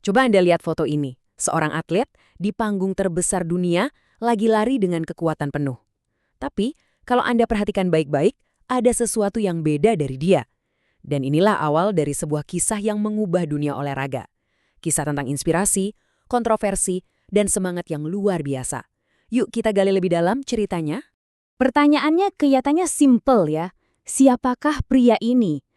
Coba Anda lihat foto ini. Seorang atlet di panggung terbesar dunia lagi lari dengan kekuatan penuh. Tapi, kalau Anda perhatikan baik-baik, ada sesuatu yang beda dari dia. Dan inilah awal dari sebuah kisah yang mengubah dunia olahraga. Kisah tentang inspirasi, kontroversi, dan semangat yang luar biasa. Yuk kita gali lebih dalam ceritanya. Pertanyaannya kelihatannya simpel ya. Siapakah pria ini?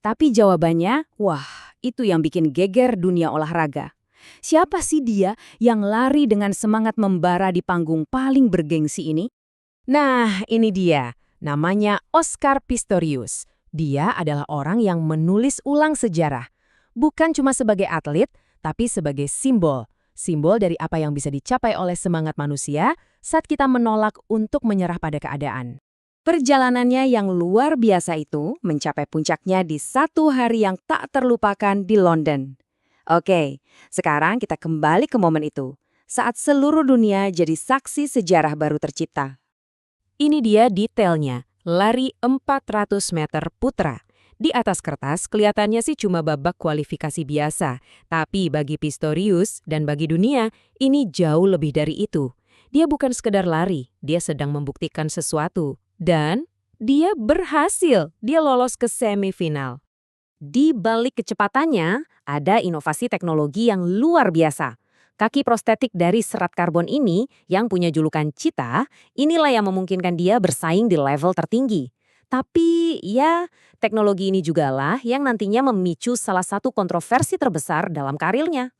Tapi jawabannya, wah, itu yang bikin geger dunia olahraga. Siapa sih dia yang lari dengan semangat membara di panggung paling bergengsi ini? Nah, ini dia. Namanya Oscar Pistorius. Dia adalah orang yang menulis ulang sejarah. Bukan cuma sebagai atlet, tapi sebagai simbol. Simbol dari apa yang bisa dicapai oleh semangat manusia saat kita menolak untuk menyerah pada keadaan. Perjalanannya yang luar biasa itu mencapai puncaknya di satu hari yang tak terlupakan di London. Oke, sekarang kita kembali ke momen itu, saat seluruh dunia jadi saksi sejarah baru tercipta. Ini dia detailnya, lari 400 meter putra. Di atas kertas kelihatannya sih cuma babak kualifikasi biasa, tapi bagi Pistorius dan bagi dunia, ini jauh lebih dari itu. Dia bukan sekedar lari, dia sedang membuktikan sesuatu. Dan dia berhasil, dia lolos ke semifinal. Di balik kecepatannya, ada inovasi teknologi yang luar biasa. Kaki prostetik dari serat karbon ini, yang punya julukan Cheetah, inilah yang memungkinkan dia bersaing di level tertinggi. Tapi ya, teknologi ini jugalah yang nantinya memicu salah satu kontroversi terbesar dalam karirnya.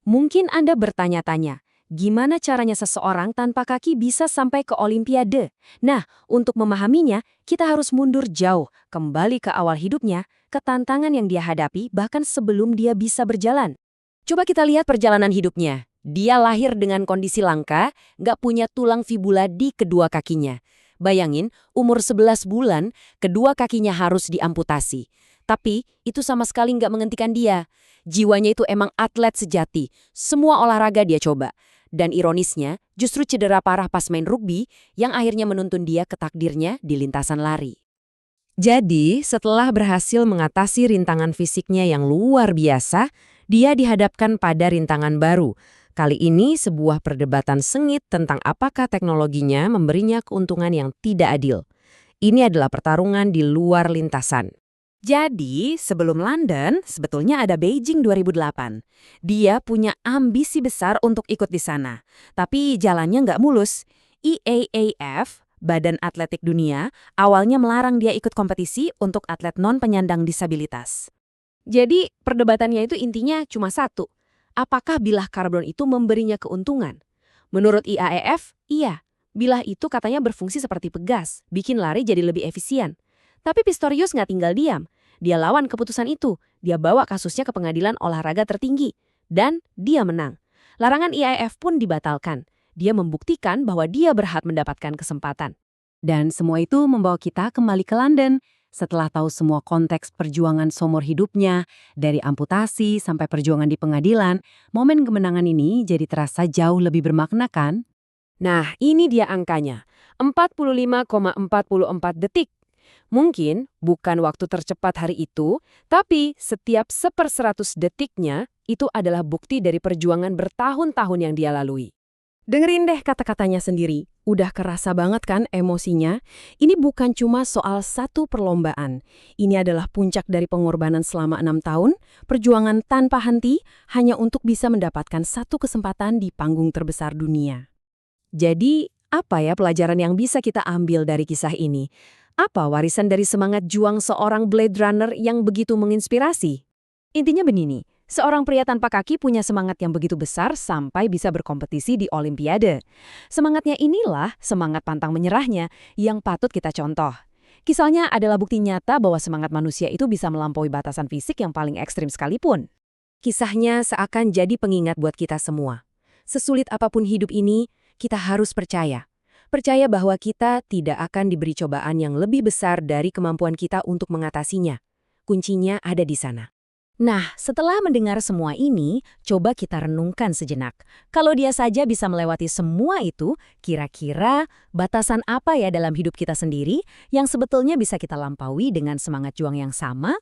Mungkin Anda bertanya-tanya, gimana caranya seseorang tanpa kaki bisa sampai ke Olimpiade? Nah, untuk memahaminya, kita harus mundur jauh, kembali ke awal hidupnya, ke tantangan yang dia hadapi bahkan sebelum dia bisa berjalan. Coba kita lihat perjalanan hidupnya. Dia lahir dengan kondisi langka, nggak punya tulang fibula di kedua kakinya. Bayangin, umur 11 bulan, kedua kakinya harus diamputasi. Tapi, itu sama sekali nggak menghentikan dia. Jiwanya itu emang atlet sejati. Semua olahraga dia coba. Dan ironisnya, justru cedera parah pas main rugby yang akhirnya menuntun dia ke takdirnya di lintasan lari. Jadi, setelah berhasil mengatasi rintangan fisiknya yang luar biasa, dia dihadapkan pada rintangan baru. Kali ini sebuah perdebatan sengit tentang apakah teknologinya memberinya keuntungan yang tidak adil. Ini adalah pertarungan di luar lintasan. Jadi, sebelum London, sebetulnya ada Beijing 2008. Dia punya ambisi besar untuk ikut di sana. Tapi jalannya nggak mulus. IAAF, Badan Atletik Dunia, awalnya melarang dia ikut kompetisi untuk atlet non-penyandang disabilitas. Jadi, perdebatannya itu intinya cuma satu. Apakah bilah karbon itu memberinya keuntungan? Menurut IAAF, iya. Bilah itu katanya berfungsi seperti pegas, bikin lari jadi lebih efisien. Tapi Pistorius nggak tinggal diam. Dia lawan keputusan itu. Dia bawa kasusnya ke pengadilan olahraga tertinggi. Dan dia menang. Larangan IAAF pun dibatalkan. Dia membuktikan bahwa dia berhak mendapatkan kesempatan. Dan semua itu membawa kita kembali ke London. Setelah tahu semua konteks perjuangan seumur hidupnya, dari amputasi sampai perjuangan di pengadilan, momen kemenangan ini jadi terasa jauh lebih bermakna kan? Nah, ini dia angkanya. 45,44 detik. Mungkin bukan waktu tercepat hari itu, tapi setiap 1/100 detiknya itu adalah bukti dari perjuangan bertahun-tahun yang dia lalui. Dengerin deh kata-katanya sendiri, udah kerasa banget kan emosinya? Ini bukan cuma soal satu perlombaan. Ini adalah puncak dari pengorbanan selama 6 tahun, perjuangan tanpa henti, hanya untuk bisa mendapatkan satu kesempatan di panggung terbesar dunia. Jadi, apa ya pelajaran yang bisa kita ambil dari kisah ini? Apa warisan dari semangat juang seorang Blade Runner yang begitu menginspirasi? Intinya begini, seorang pria tanpa kaki punya semangat yang begitu besar sampai bisa berkompetisi di Olimpiade. Semangatnya inilah semangat pantang menyerahnya yang patut kita contoh. Kisahnya adalah bukti nyata bahwa semangat manusia itu bisa melampaui batasan fisik yang paling ekstrim sekalipun. Kisahnya seakan jadi pengingat buat kita semua. Sesulit apapun hidup ini, kita harus percaya. Percaya bahwa kita tidak akan diberi cobaan yang lebih besar dari kemampuan kita untuk mengatasinya. Kuncinya ada di sana. Nah, setelah mendengar semua ini, coba kita renungkan sejenak. Kalau dia saja bisa melewati semua itu, kira-kira batasan apa ya dalam hidup kita sendiri yang sebetulnya bisa kita lampaui dengan semangat juang yang sama?